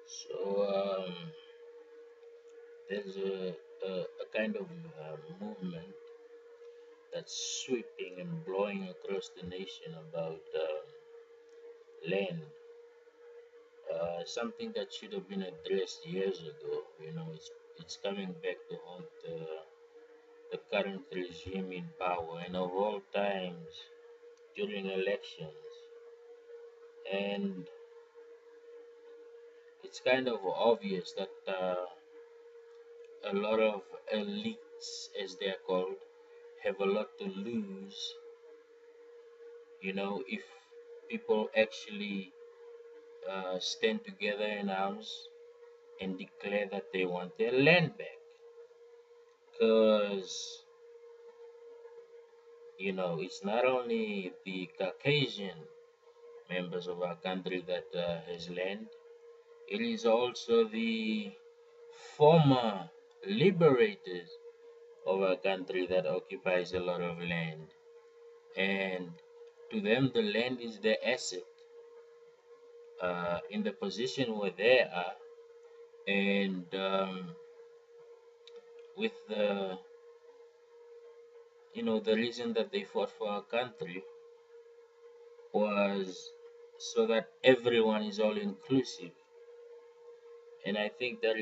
So there's a kind of movement that's sweeping and blowing across the nation about land. Something that should have been addressed years ago. It's coming back to haunt the current regime in power, and of all times during elections. And it's kind of obvious that a lot of elites, as they're called, have a lot to lose. If people actually stand together in arms and declare that they want their land back. Because, it's not only the Caucasian members of our country that has land, it is also the former liberators of our country that occupies a lot of land. And to them, the land is their asset. In the position where they are, and with the reason that they fought for our country was so that everyone is all inclusive. And I think that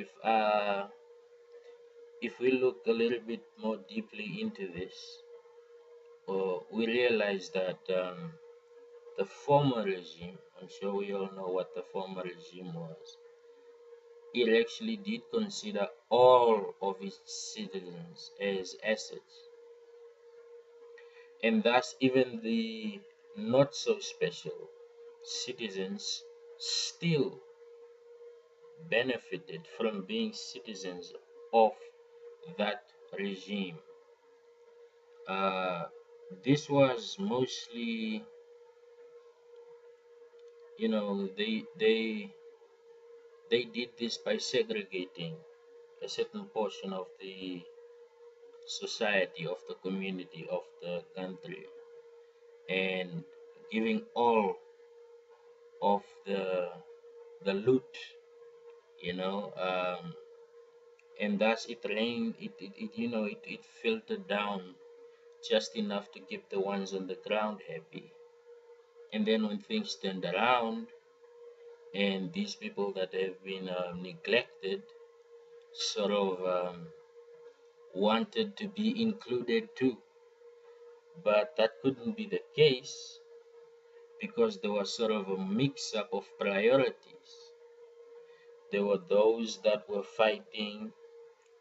if we look a little bit more deeply into this, we realize that the former regime, I'm sure we all know what the former regime was, it actually did consider all of its citizens as assets. And thus, even the not so special citizens still benefited from being citizens of that regime. Uh, this was mostly, they did this by segregating a certain portion of the society, of the community, of the country, and giving all of the loot, you know, and thus it rained. It filtered down just enough to keep the ones on the ground happy. And then when things turned around, and these people that have been neglected sort of wanted to be included too, but that couldn't be the case because there was sort of a mix up of priorities. There were those that were fighting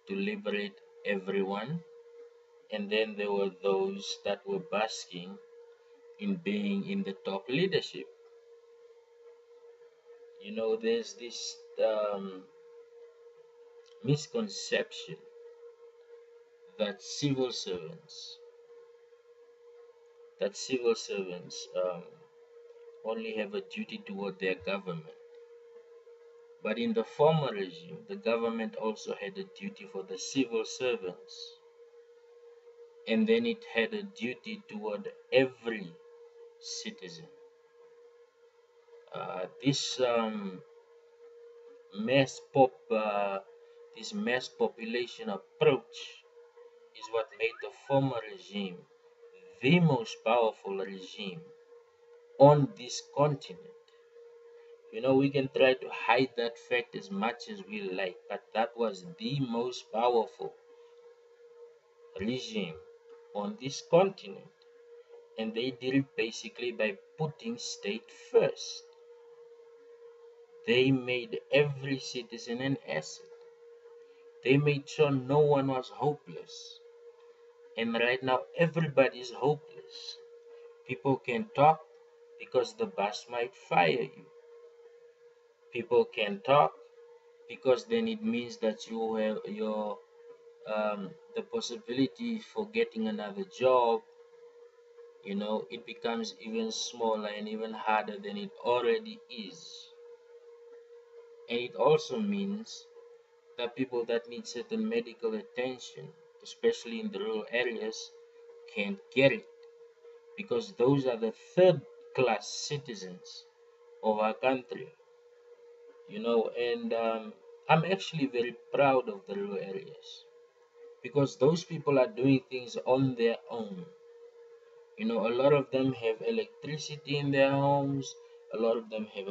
to liberate everyone, and then there were those that were basking in being in the top leadership. There's this misconception that civil servants only have a duty toward their government. But in the former regime, the government also had a duty for the civil servants, and then it had a duty toward every citizen. This mass pop, this mass population approach is what made the former regime the most powerful regime on this continent. We can try to hide that fact as much as we like, but that was the most powerful regime on this continent. And they did it basically by putting state first. They made every citizen an asset. They made sure no one was hopeless. And right now, everybody is hopeless. People can talk because the boss might fire you. People can talk because then it means that you have the possibility for getting another job. It becomes even smaller and even harder than it already is. And it also means that people that need certain medical attention, especially in the rural areas, can't get it because those are the third class citizens of our country. and I'm actually very proud of the rural areas because those people are doing things on their own. A lot of them have electricity in their homes. A lot of them have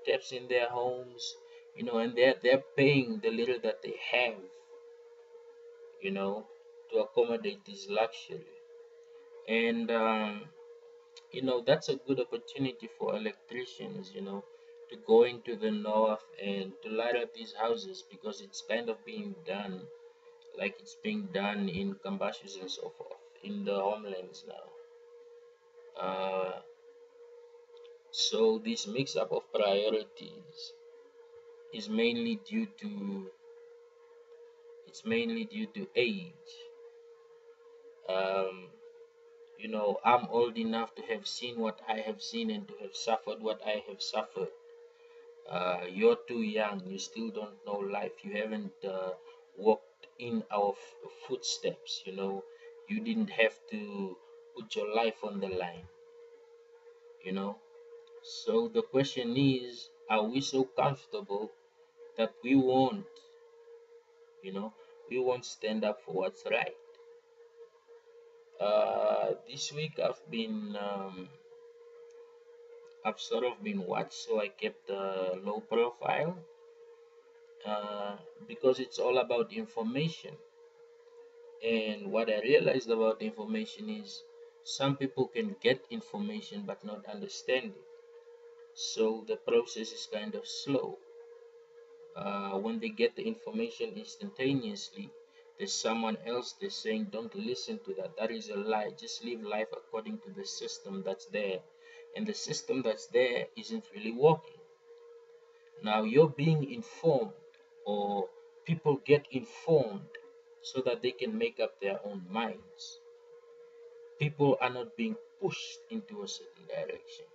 taps in their homes. And they're paying the little that they have. You know, to accommodate this luxury. And that's a good opportunity for electricians. To go into the north and to light up these houses because it's kind of being done like it's being done in Kambashus and so forth in the homelands now. Uh, So this mix up of priorities is mainly due to age. Um, I'm old enough to have seen what I have seen and to have suffered what I have suffered. You're too young. You still don't know life. You haven't walked in our footsteps. You didn't have to put your life on the line. You know. So the question is, are we so comfortable that you know, we won't stand up for what's right? This week I've sort of been watched, so I kept a low profile uh, because it's all about information. And what I realized about information is some people can get information but not understand it. So the process is kind of slow. When they get the information instantaneously, there's someone else that's saying, don't listen to that. That is a lie. Just live life according to the system that's there. And the system that's there isn't really working. Now you're being informed, or people get informed so that they can make up their own minds. People are not being pushed into a certain direction.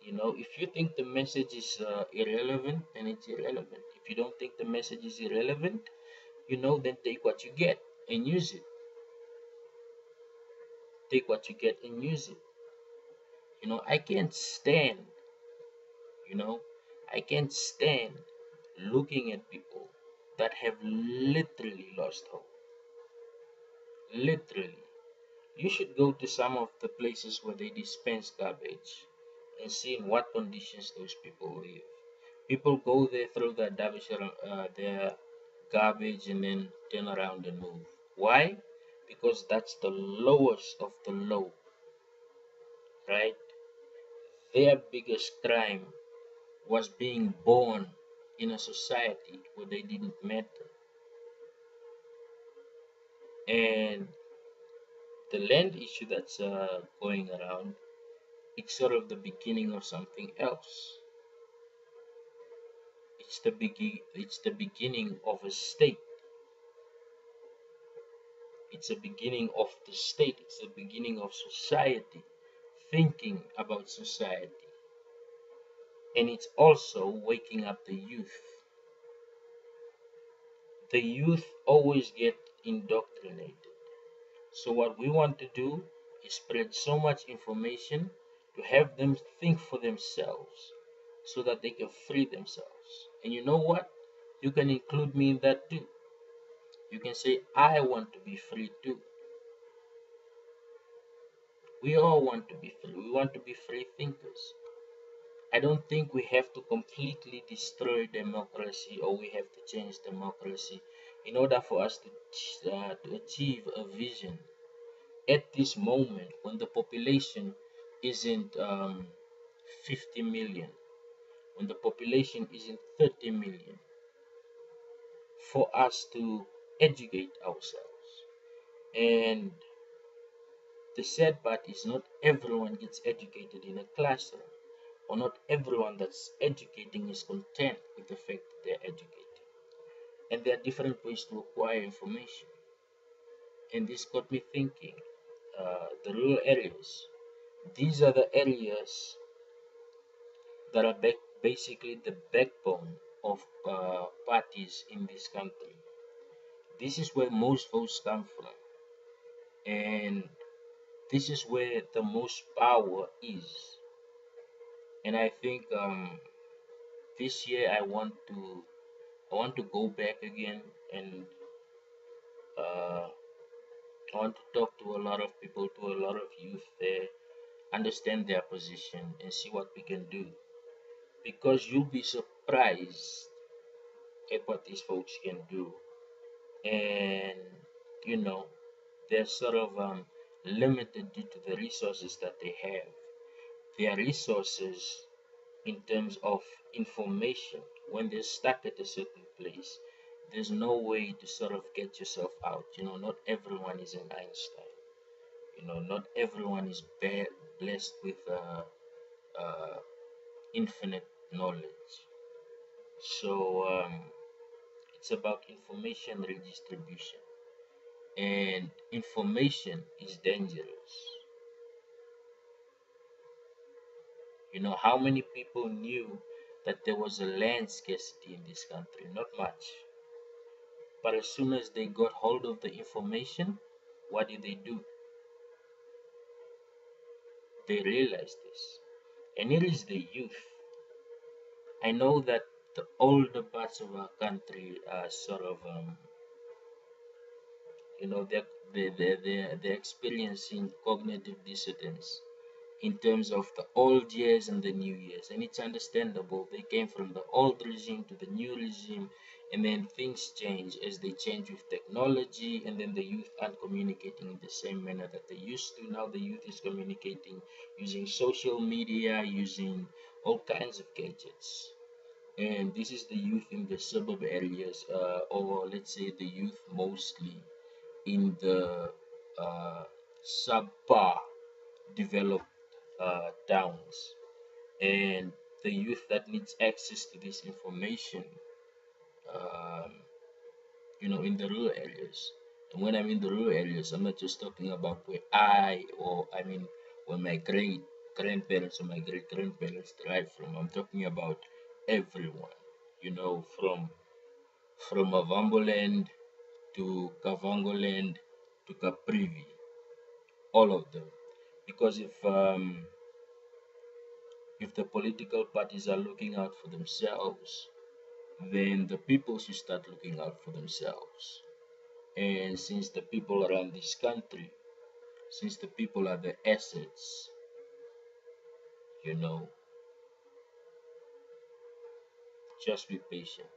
If you think the message is irrelevant, then it's irrelevant. If you don't think the message is irrelevant, then take what you get and use it. Take what you get and use it. I can't stand, you know, I can't stand looking at people that have literally lost hope. Literally. You should go to some of the places where they dispense garbage and see in what conditions those people live. People go there, throw their garbage, and then turn around and move. Why? Because that's the lowest of the low, right? Their biggest crime was being born in a society where they didn't matter. And the land issue that's going around, it's sort of the beginning of something else. It's the beginning of a state. It's the beginning of the state. It's the beginning of society, thinking about society. And it's also waking up the youth. The youth always get indoctrinated. So what we want to do is spread so much information to have them think for themselves so that they can free themselves. And you know what? You can include me in that too. You can say, I want to be free too. We all want to be free. We want to be free thinkers. I don't think we have to completely destroy democracy or we have to change democracy in order for us to achieve a vision. At this moment, when the population isn't 50 million, when the population isn't 30 million, for us to educate ourselves. And the sad part is not everyone gets educated in a classroom, or not everyone that's educating is content with the fact that they're educated. And there are different ways to acquire information. And this got me thinking, the rural areas, these are the areas that are basically the backbone of parties in this country. This is where most votes come from, and this is where the most power is. And I think this year I want to go back again, and uh, I want to talk to a lot of people, to a lot of youth there, understand their position, and see what we can do. Because you'll be surprised at what these folks can do. And, you know, they're sort of limited due to the resources that they have. Their resources in terms of information, when they're stuck at a certain place, there's no way to sort of get yourself out. Not everyone is an Einstein. Not everyone is blessed with uh, infinite knowledge. So it's about information redistribution, and information is dangerous. How many people knew that there was a land scarcity in this country? Not much. But as soon as they got hold of the information, what did they do? They realized this. And it is the youth. I know that the older parts of our country are sort of, they're experiencing cognitive dissonance in terms of the old years and the new years. And it's understandable. They came from the old regime to the new regime, and then things change as they change with technology, and then the youth aren't communicating in the same manner that they used to. Now the youth is communicating using social media, using all kinds of gadgets. And this is the youth in the suburb areas, or let's say the youth mostly in the uh, subpar developed towns, and the youth that needs access to this information, um, in the rural areas. And when I mean the rural areas, I'm not just talking about where my great grandparents or my great grandparents derived from. I'm talking about everyone, from Avamboland to Kavangoland to Caprivi, all of them. Because if the political parties are looking out for themselves, then the people should start looking out for themselves. And since the people around this country, since the people are the assets, you know, just be patient.